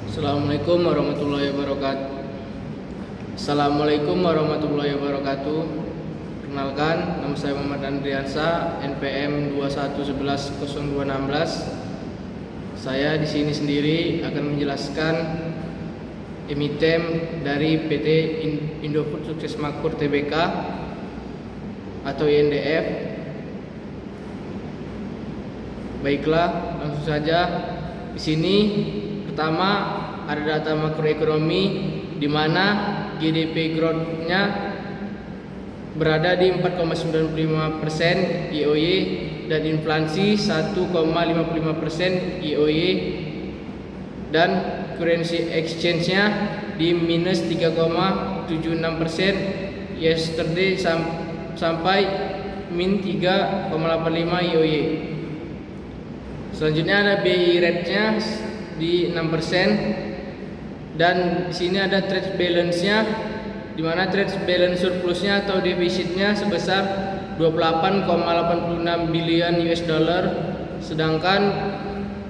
Assalamualaikum warahmatullahi wabarakatuh. Assalamualaikum warahmatullahi wabarakatuh. Perkenalkan, nama saya Muhammad Andriansa, NPM 21110216. Saya di sini sendiri akan menjelaskan emiten dari PT Indofood Sukses Makmur Tbk atau INDF. Baiklah, langsung saja. Di sini pertama ada data makroekonomi di mana GDP growth-nya berada di 4,95% YoY dan inflasi 1,55% YoY dan currency exchange-nya di minus 3,76% yesterday sampai min 3,85 YoY. Selanjutnya ada BI rate-nya di 6% dan di sini ada trade balance-nya, di mana trade balance surplusnya atau defisitnya sebesar 28,86 billion US dollar, sedangkan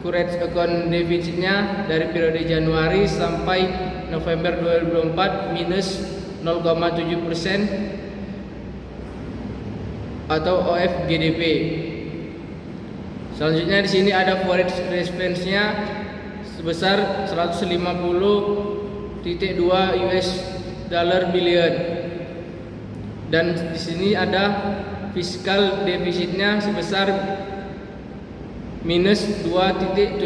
current account defisitnya dari periode Januari sampai November 2024 minus 0,7% atau OF GDP. Selanjutnya di sini ada forex reference-nya sebesar 150,2 US dollar billion. Dan di sini ada fiscal defisitnya sebesar minus 2,7%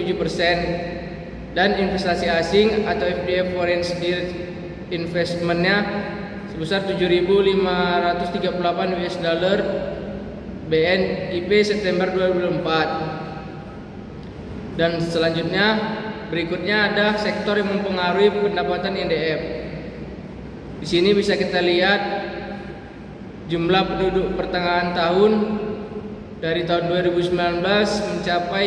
dan investasi asing atau FDI foreign direct investment-nya sebesar 7.538 US dollar BNIP September 2024. Dan selanjutnya berikutnya ada sektor yang mempengaruhi pendapatan INDF. Di sini bisa kita lihat jumlah penduduk pertengahan tahun dari tahun 2019 mencapai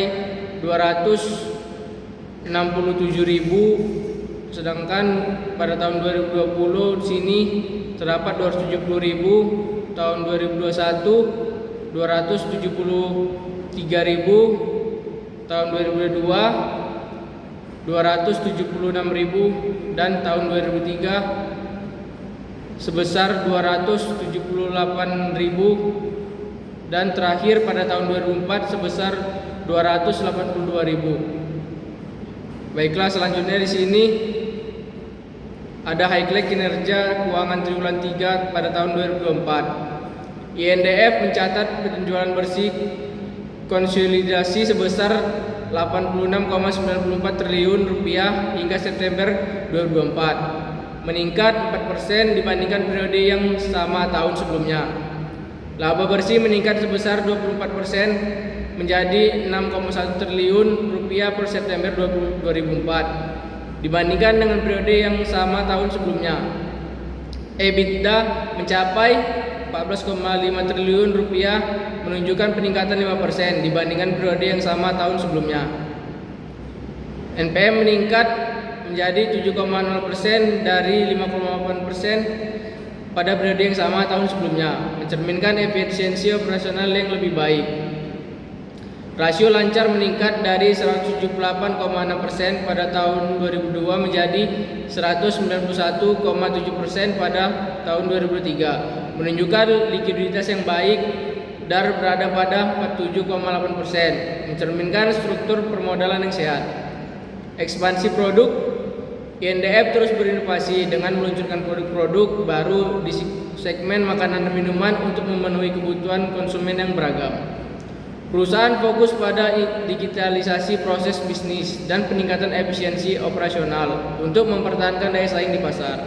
267.000, sedangkan pada tahun 2020 di sini terdapat 270.000, tahun 2021 273.000, tahun 2022 276.000 dan tahun 2003 sebesar 278.000 dan terakhir pada tahun 2004 sebesar 282.000. Baiklah, selanjutnya di sini ada highlight kinerja keuangan triwulan 3 pada tahun 2024. INDF mencatat penjualan bersih konsolidasi sebesar 86,94 triliun rupiah hingga September 2024, meningkat 4% dibandingkan periode yang sama tahun sebelumnya. Laba bersih meningkat sebesar 24% menjadi 6,1 triliun rupiah per September 2004 dibandingkan dengan periode yang sama tahun sebelumnya. EBITDA mencapai 14,5 triliun rupiah menunjukkan peningkatan 5% dibandingkan periode yang sama tahun sebelumnya. NPM meningkat menjadi 7,0% dari 5,8% pada periode yang sama tahun sebelumnya, mencerminkan efisiensi operasional yang lebih baik. Rasio lancar meningkat dari 178,6% pada tahun 2002 menjadi 191,7% pada tahun 2003, menunjukkan likuiditas yang baik dan berada pada 47,8%, mencerminkan struktur permodalan yang sehat. Ekspansi produk, INDF terus berinovasi dengan meluncurkan produk-produk baru di segmen makanan dan minuman untuk memenuhi kebutuhan konsumen yang beragam. Perusahaan fokus pada digitalisasi proses bisnis dan peningkatan efisiensi operasional untuk mempertahankan daya saing di pasar.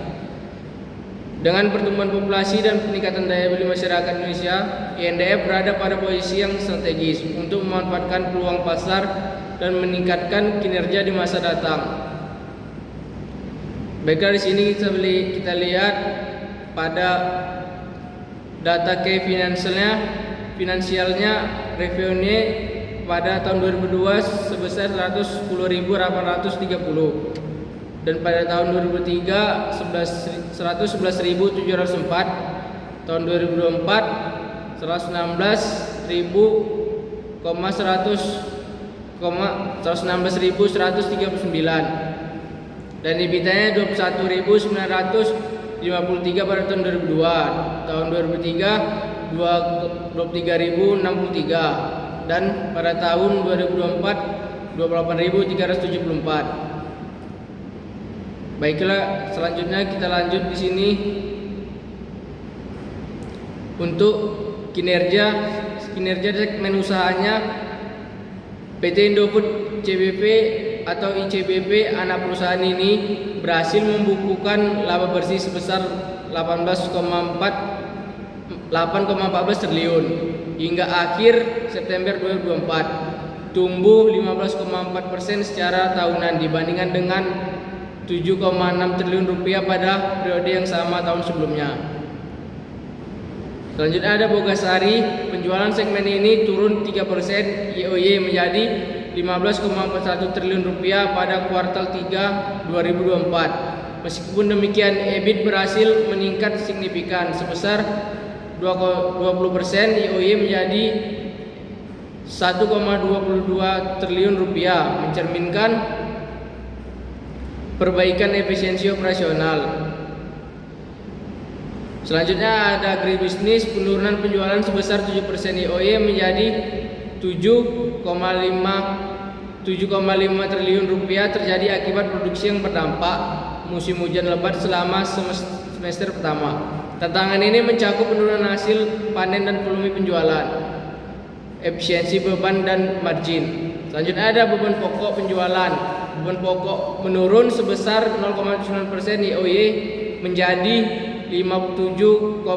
Dengan pertumbuhan populasi dan peningkatan daya beli masyarakat Indonesia, INDF berada pada posisi yang strategis untuk memanfaatkan peluang pasar dan meningkatkan kinerja di masa datang. Baiklah, di sini kita lihat pada data key finansialnya revenue pada tahun 2002 sebesar 110.830 dan pada tahun 2003 111.704, tahun 2024 116.139 dan EBITDA-nya 21.953 pada tahun 2002. Tahun 2003 23.063 dan pada tahun 2024 28.374. Baiklah, selanjutnya kita lanjut di sini untuk kinerja segmen usahanya. PT Indofood CBP atau ICBP, anak perusahaan ini berhasil membukukan laba bersih sebesar 8,14 triliun hingga akhir September 2024, tumbuh 15,4% secara tahunan dibandingkan dengan 7,6 triliun rupiah pada periode yang sama tahun sebelumnya. Selanjutnya ada Bogasari. Penjualan segmen ini turun 3% YoY menjadi 15,41 triliun rupiah pada kuartal 3 2024. Meskipun demikian, EBIT berhasil meningkat signifikan sebesar 20% YoY menjadi 1,22 triliun rupiah, mencerminkan perbaikan efisiensi operasional. Selanjutnya ada agribisnis. Penurunan penjualan sebesar 7% YoY menjadi 7,5 triliun rupiah terjadi akibat produksi yang berdampak musim hujan lebat selama semester pertama. Tantangan ini mencakup penurunan hasil panen dan volume penjualan, efisiensi beban dan margin. Selanjutnya ada beban pokok penjualan. Beban pokok menurun sebesar 0,9% YoY menjadi 57,24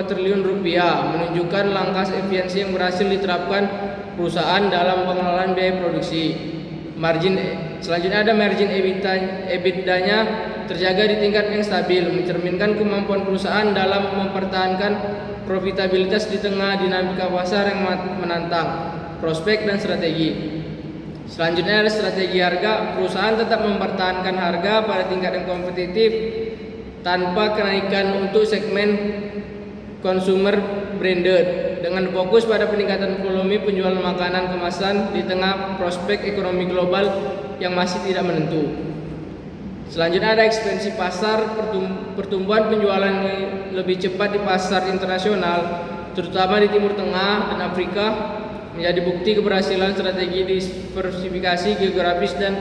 triliun rupiah, menunjukkan langkah efisiensi yang berhasil diterapkan perusahaan dalam pengelolaan biaya produksi. Selanjutnya ada margin EBITDA-nya terjaga di tingkat yang stabil, mencerminkan kemampuan perusahaan dalam mempertahankan profitabilitas di tengah dinamika pasar yang menantang, prospek dan strategi. Selanjutnya ada strategi harga. Perusahaan tetap mempertahankan harga pada tingkat yang kompetitif tanpa kenaikan untuk segmen consumer branded, dengan fokus pada peningkatan volume penjualan makanan kemasan di tengah prospek ekonomi global yang masih tidak menentu. Selanjutnya ada ekspansi pasar. Pertumbuhan penjualan lebih cepat di pasar internasional, terutama di Timur Tengah dan Afrika, menjadi bukti keberhasilan strategi diversifikasi geografis dan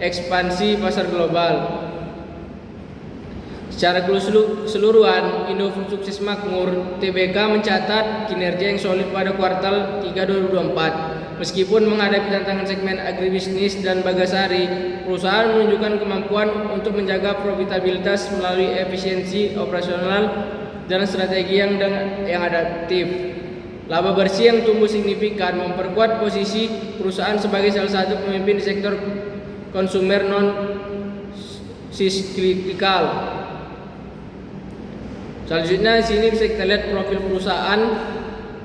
ekspansi pasar global. Secara keseluruhan, Indofood sukses makmur. TBK mencatat kinerja yang solid pada kuartal 3 2024. Meskipun menghadapi tantangan segmen agribisnis dan Bagasari, perusahaan menunjukkan kemampuan untuk menjaga profitabilitas melalui efisiensi operasional dan strategi yang adaptif. Laba bersih yang tumbuh signifikan memperkuat posisi perusahaan sebagai salah satu pemimpin di sektor konsumer non-sisklikal. Selanjutnya di sini bisa kita lihat profil perusahaan.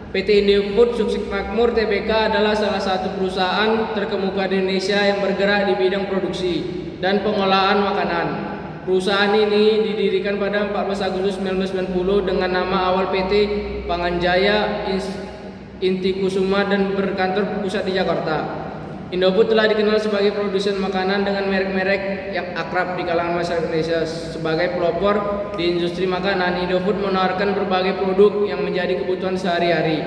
PT Indofood sukses makmur. TBK adalah salah satu perusahaan terkemuka di Indonesia yang bergerak di bidang produksi dan pengolahan makanan. Perusahaan ini didirikan pada 14 Agustus 1990 dengan nama awal PT Panganjaya Intikusuma dan berkantor pusat di Jakarta. Indofood telah dikenal sebagai produsen makanan dengan merek-merek yang akrab di kalangan masyarakat Indonesia. Sebagai pelopor di industri makanan, Indofood menawarkan berbagai produk yang menjadi kebutuhan sehari-hari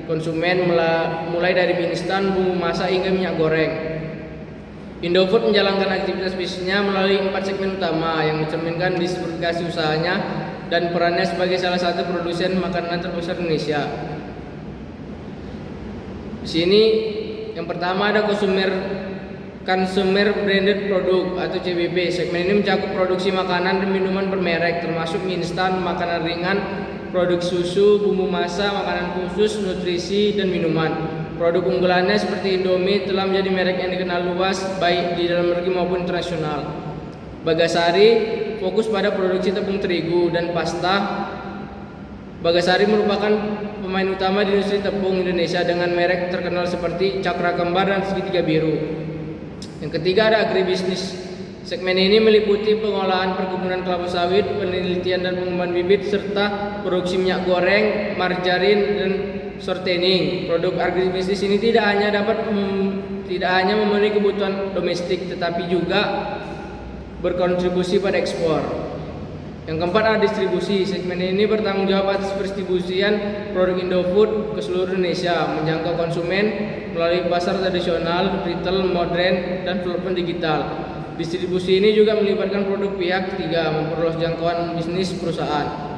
konsumen, mulai dari mie instan, bumbu masak hingga minyak goreng. Indofood menjalankan aktivitas bisnisnya melalui 4 segmen utama yang mencerminkan diversifikasi usahanya dan perannya sebagai salah satu produsen makanan terbesar Indonesia. Di sini yang pertama ada consumer branded product atau CBP. Segmen ini mencakup produksi makanan dan minuman bermerek termasuk mie instan, makanan ringan, produk susu, bumbu masak, makanan khusus, nutrisi dan minuman. Produk unggulannya seperti Indomie telah menjadi merek yang dikenal luas baik di dalam negeri maupun internasional. Bagasari fokus pada produksi tepung terigu dan pasta. Bagasari merupakan pemain utama di industri tepung Indonesia dengan merek terkenal seperti Cakra Kembar dan Segitiga Biru. Yang ketiga ada agribisnis. Segmen ini meliputi pengolahan perkebunan kelapa sawit, penelitian dan pengembangan bibit, serta produksi minyak goreng, margarin dan shortening. Produk agribisnis ini tidak hanya memenuhi kebutuhan domestik, tetapi juga berkontribusi pada ekspor. Yang keempat adalah distribusi. Segmen ini bertanggung jawab atas pendistribusian produk Indofood ke seluruh Indonesia, menjangkau konsumen melalui pasar tradisional, retail, modern, dan platform digital. Distribusi ini juga melibatkan produk pihak ketiga, memperluas jangkauan bisnis perusahaan.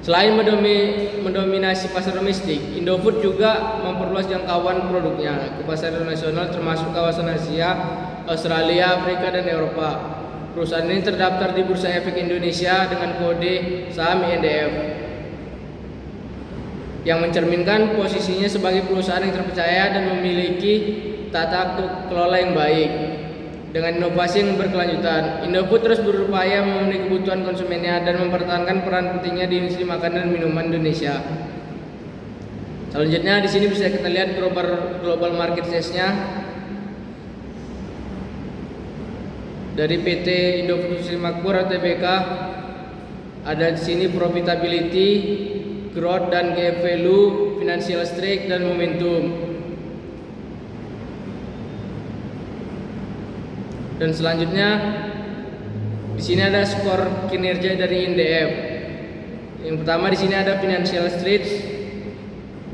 Selain mendominasi pasar domestik, Indofood juga memperluas jangkauan produknya ke pasar internasional termasuk kawasan Asia, Australia, Afrika, dan Eropa. Perusahaan ini terdaftar di Bursa Efek Indonesia dengan kode saham INDF yang mencerminkan posisinya sebagai perusahaan yang terpercaya dan memiliki tata kelola yang baik. Dengan inovasi yang berkelanjutan, Indofood terus berupaya memenuhi kebutuhan konsumennya dan mempertahankan peran pentingnya di industri makanan dan minuman Indonesia. Selanjutnya di sini bisa kita lihat global market size-nya. Dari PT Indofood Industri Makmur atau TBK, ada di sini profitability, growth dan gap value, financial strength dan momentum. Dan selanjutnya di sini ada skor kinerja dari INDF. Yang pertama di sini ada financial strength,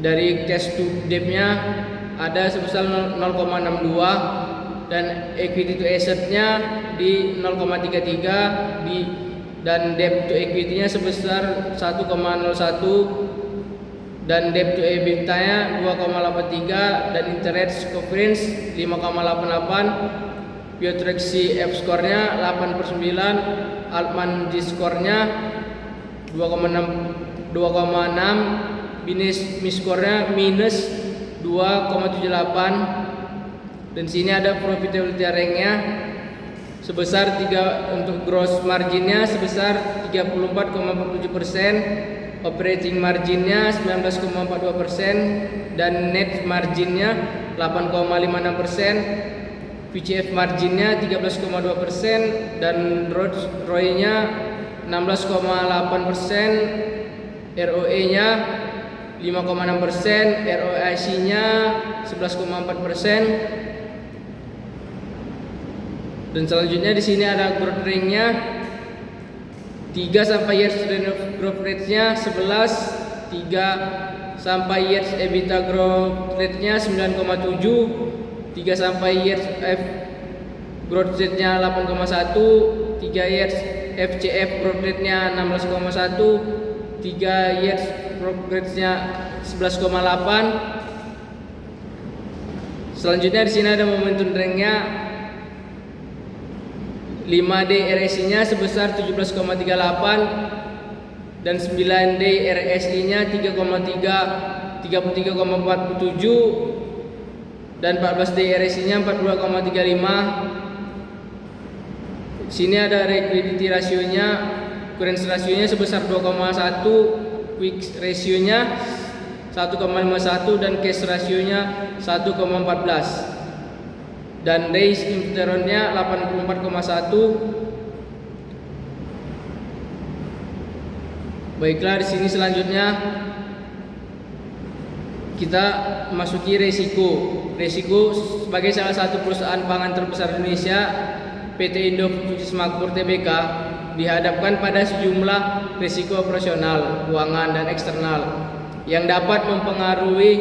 dari cash to debt-nya ada sebesar 0,62 dan equity to asset-nya di 0,33 dan debt to equity-nya sebesar 1,01 dan debt to EBITDA-nya 2,83 dan interest coverage 5,88. Biotraxy F score-nya 8/9, Altman G score-nya 2,6, Binis Mi score-nya minus 2,78. Dan sini ada profitability rank-nya sebesar 3 untuk gross margin-nya sebesar 34,47%, operating margin-nya 19,42% dan net margin-nya 8,56%. VCF marginnya 13,2% dan ROI-nya 16,8%, ROE-nya 5,6%, ROIC-nya 11,4%. Dan selanjutnya di sini ada growth rate-nya 3 sampai years growth rate-nya 11, 3 sampai years EBITDA growth rate-nya 9,7, 3 sampai years growth rate-nya 8,1, 3 years FCF growth rate-nya 16,1, 3 years growth rate-nya 11,8. Selanjutnya di sini ada momentum rank-nya 5D RSI-nya sebesar 17,38 dan 9D RSI-nya 33,47 dan 14D RSI-nya 42,35. Sini ada liquidity ratio-nya, currency ratio-nya sebesar 2,1, quick ratio-nya 1,51 dan cash ratio-nya 1,14. Dan days inventory-nya 84,1. Baiklah, di sini selanjutnya kita masuki resiko. Resiko sebagai salah satu perusahaan pangan terbesar di Indonesia, PT Indofood Makmur Tbk dihadapkan pada sejumlah resiko operasional, keuangan dan eksternal yang dapat mempengaruhi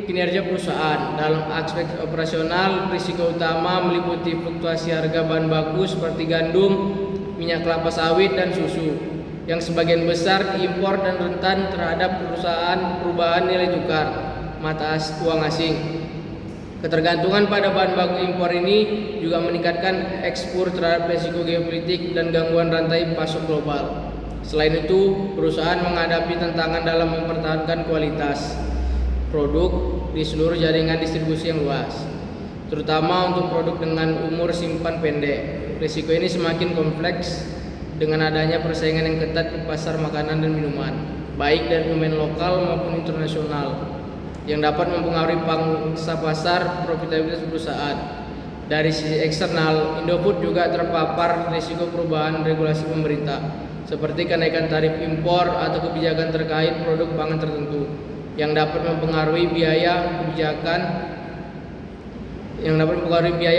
kinerja perusahaan. Dalam aspek operasional, risiko utama meliputi fluktuasi harga bahan baku seperti gandum, minyak kelapa sawit dan susu yang sebagian besar diimpor dan rentan terhadap perubahan nilai tukar mata uang asing. Ketergantungan pada bahan baku impor ini juga meningkatkan ekspor terhadap risiko geopolitik dan gangguan rantai pasok global. Selain itu, perusahaan menghadapi tantangan dalam mempertahankan kualitas produk di seluruh jaringan distribusi yang luas, terutama untuk produk dengan umur simpan pendek. Risiko ini semakin kompleks dengan adanya persaingan yang ketat di pasar makanan dan minuman, baik dari pemain lokal maupun internasional, yang dapat mempengaruhi pangsa pasar profitabilitas perusahaan. Dari sisi eksternal, Indofood juga terpapar risiko perubahan regulasi pemerintah, seperti kenaikan tarif impor atau kebijakan terkait produk pangan tertentu, yang dapat mempengaruhi biaya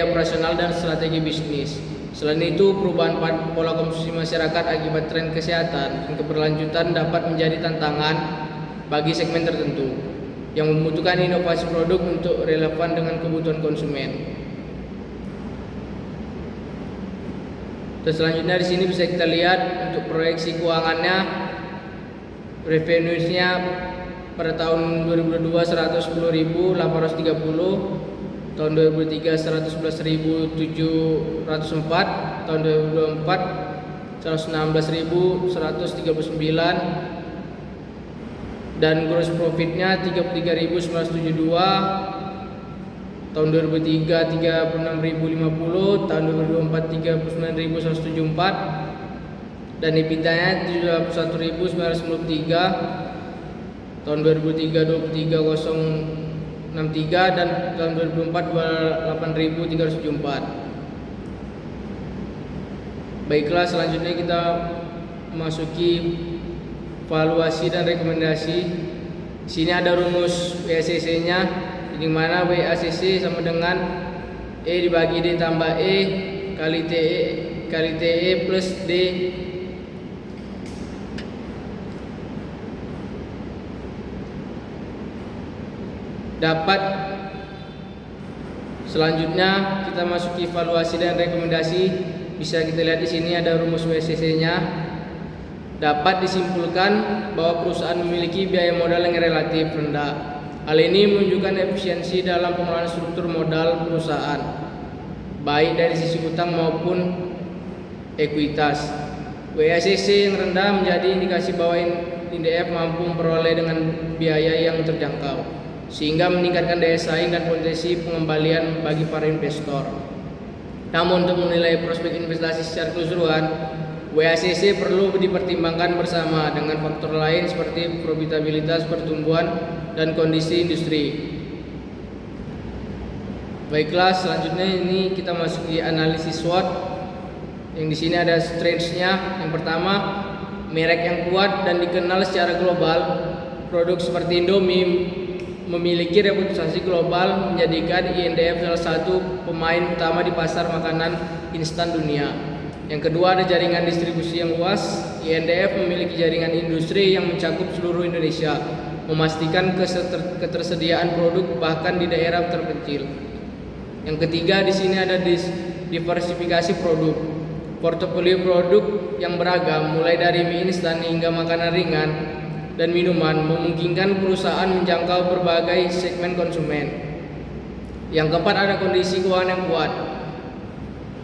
operasional dan strategi bisnis. Selain itu, perubahan pola konsumsi masyarakat akibat tren kesehatan dan keberlanjutan dapat menjadi tantangan bagi segmen tertentu yang membutuhkan inovasi produk untuk relevan dengan kebutuhan konsumen. Dan selanjutnya di sini bisa kita lihat untuk proyeksi keuangannya, revenue-nya pada tahun 2022 110.830, tahun 2003 111.704, tahun 2024 116.139, dan gross profitnya 33.972, tahun 2003 36.050, tahun 2024 39.174, dan EBITDA-nya 71.993, tahun 2003 23.063, dan tahun 2004 28.374. Baiklah, selanjutnya kita masuki valuasi dan rekomendasi. Di sini ada rumus WACC-nya, di mana WACC sama dengan E dibagi D tambah E kali TE plus D dapat. Selanjutnya kita masuki valuasi dan rekomendasi. Bisa kita lihat di sini ada rumus WACC-nya. Dapat disimpulkan bahwa perusahaan memiliki biaya modal yang relatif rendah. Hal ini menunjukkan efisiensi dalam pengelolaan struktur modal perusahaan, baik dari sisi utang maupun ekuitas. WACC yang rendah menjadi indikasi bahwa INDF mampu memperoleh dengan biaya yang terjangkau, sehingga meningkatkan daya saing dan potensi pengembalian bagi para investor. Namun untuk menilai prospek investasi secara keseluruhan, WACC perlu dipertimbangkan bersama dengan faktor lain seperti profitabilitas, pertumbuhan, dan kondisi industri. Baiklah, selanjutnya ini kita masuki analisis SWOT. Yang di sini ada strengths-nya. Yang pertama, merek yang kuat dan dikenal secara global. Produk seperti Indomie memiliki reputasi global, menjadikan INDF salah satu pemain utama di pasar makanan instan dunia. Yang kedua, ada jaringan distribusi yang luas. INDF memiliki jaringan industri yang mencakup seluruh Indonesia, memastikan ketersediaan produk bahkan di daerah terpencil. Yang ketiga, di sini ada diversifikasi produk. Portofolio produk yang beragam, mulai dari mie instan hingga makanan ringan dan minuman, memungkinkan perusahaan menjangkau berbagai segmen konsumen. Yang keempat, ada kondisi keuangan yang kuat.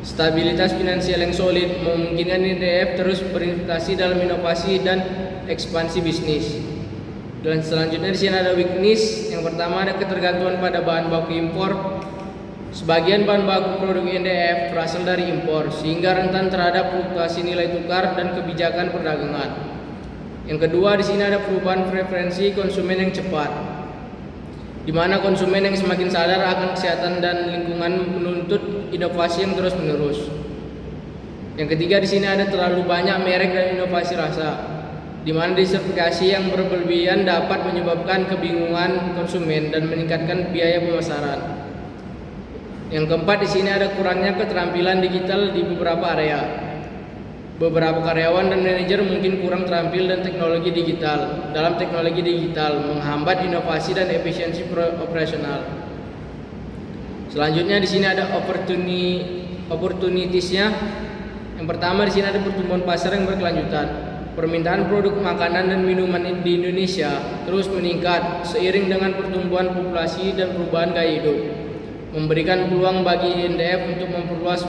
Stabilitas finansial yang solid memungkinkan INDF terus berinvestasi dalam inovasi dan ekspansi bisnis. Dan selanjutnya di sini ada weakness. Yang pertama, ada ketergantungan pada bahan baku impor. Sebagian bahan baku produk INDF berasal dari impor, sehingga rentan terhadap fluktuasi nilai tukar dan kebijakan perdagangan. Yang kedua, di sini ada perubahan preferensi konsumen yang cepat, di mana konsumen yang semakin sadar akan kesehatan dan lingkungan menuntut inovasi yang terus-menerus. Yang ketiga, di sini ada terlalu banyak merek dan inovasi rasa, di mana diversifikasi yang berlebihan dapat menyebabkan kebingungan konsumen dan meningkatkan biaya pemasaran. Yang keempat, di sini ada kurangnya keterampilan digital di beberapa area. Beberapa karyawan dan manajer mungkin kurang terampil dalam teknologi digital menghambat inovasi dan efisiensi operasional. Selanjutnya di sini ada opportunities-nya. Yang pertama, di sini ada pertumbuhan pasar yang berkelanjutan. Permintaan produk makanan dan minuman di Indonesia terus meningkat seiring dengan pertumbuhan populasi dan perubahan gaya hidup, memberikan peluang bagi INDF untuk memperluas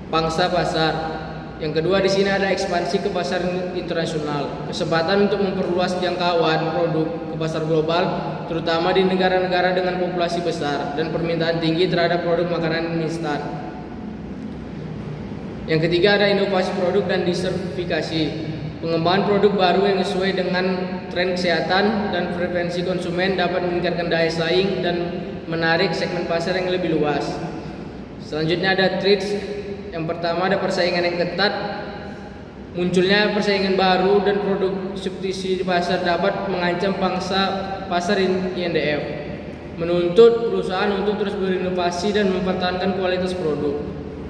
pangsa pasar. Yang kedua, di sini ada ekspansi ke pasar internasional, kesempatan untuk memperluas jangkauan produk ke pasar global, terutama di negara-negara dengan populasi besar dan permintaan tinggi terhadap produk makanan instan. Yang ketiga, ada inovasi produk dan diversifikasi, pengembangan produk baru yang sesuai dengan tren kesehatan dan preferensi konsumen dapat meningkatkan daya saing dan menarik segmen pasar yang lebih luas. Selanjutnya ada threats. Yang pertama, ada persaingan yang ketat. Munculnya persaingan baru dan produk substitusi di pasar dapat mengancam pangsa pasar INDF, menuntut perusahaan untuk terus berinovasi dan mempertahankan kualitas produk.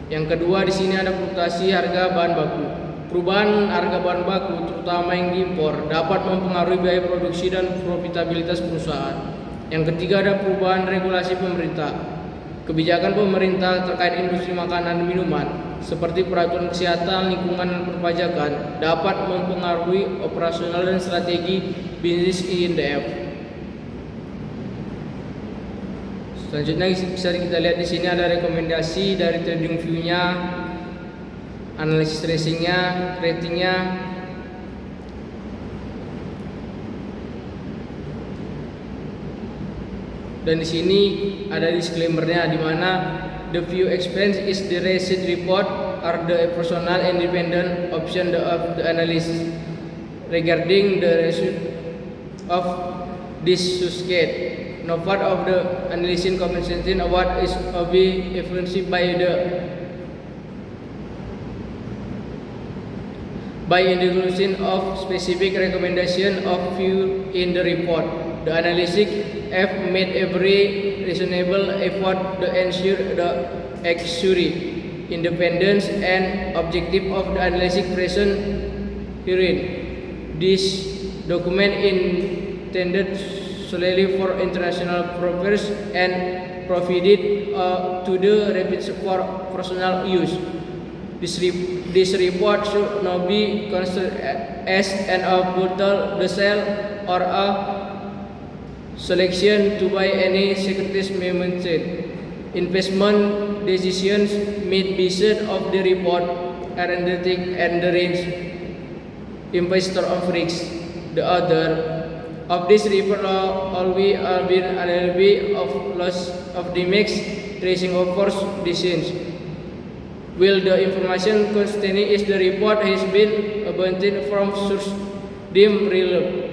Yang kedua, di sini ada fluktuasi harga bahan baku. Perubahan harga bahan baku, terutama yang diimpor, dapat mempengaruhi biaya produksi dan profitabilitas perusahaan. Yang ketiga, ada perubahan regulasi pemerintah. Kebijakan pemerintah terkait industri makanan dan minuman, seperti peraturan kesehatan, lingkungan, dan perpajakan, dapat mempengaruhi operasional dan strategi bisnis INDF. Selanjutnya bisa kita lihat di sini ada rekomendasi dari TradingView-nya, analisis racingnya, ratingnya. Dan di sini ada disclaimer-nya, di mana the view expense is the receipt report are the personal independent option of the analyst regarding the result of this suscate. No part of the analysis compensation award is be influenced by inclusion of specific recommendation of view in the report. The analysis have made every reasonable effort to ensure the accuracy, independence, and objective of the analysis present herein. This document intended solely for international purposes and provided to the reference for personal use. This report should not be considered as an brutal sale or a selection to buy any securities maintained. Investment decisions made based of the report are undertaken and the range investor of risks. The other of this report always been analysis of loss of the mix tracing of force decisions. Will the information contained in the report has been obtained from source deemed reliable.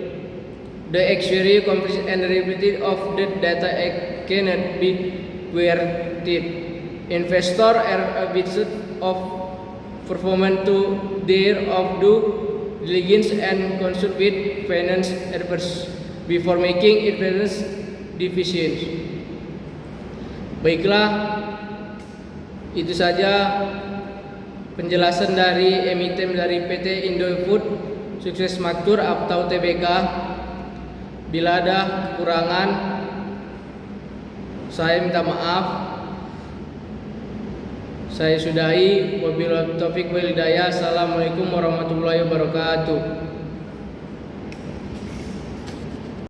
The actuary completion and reliability of the data cannot be guaranteed. Investors are advised of performance to their of due diligence and consult with finance advisors before making investment decisions. Baiklah, itu saja penjelasan dari emiten dari PT Indofood Sukses Makmur atau TBK. Bila ada kekurangan, saya minta maaf. Saya sudahi. Wabillahi taufiq wal hidayah. Assalamualaikum warahmatullahi wabarakatuh.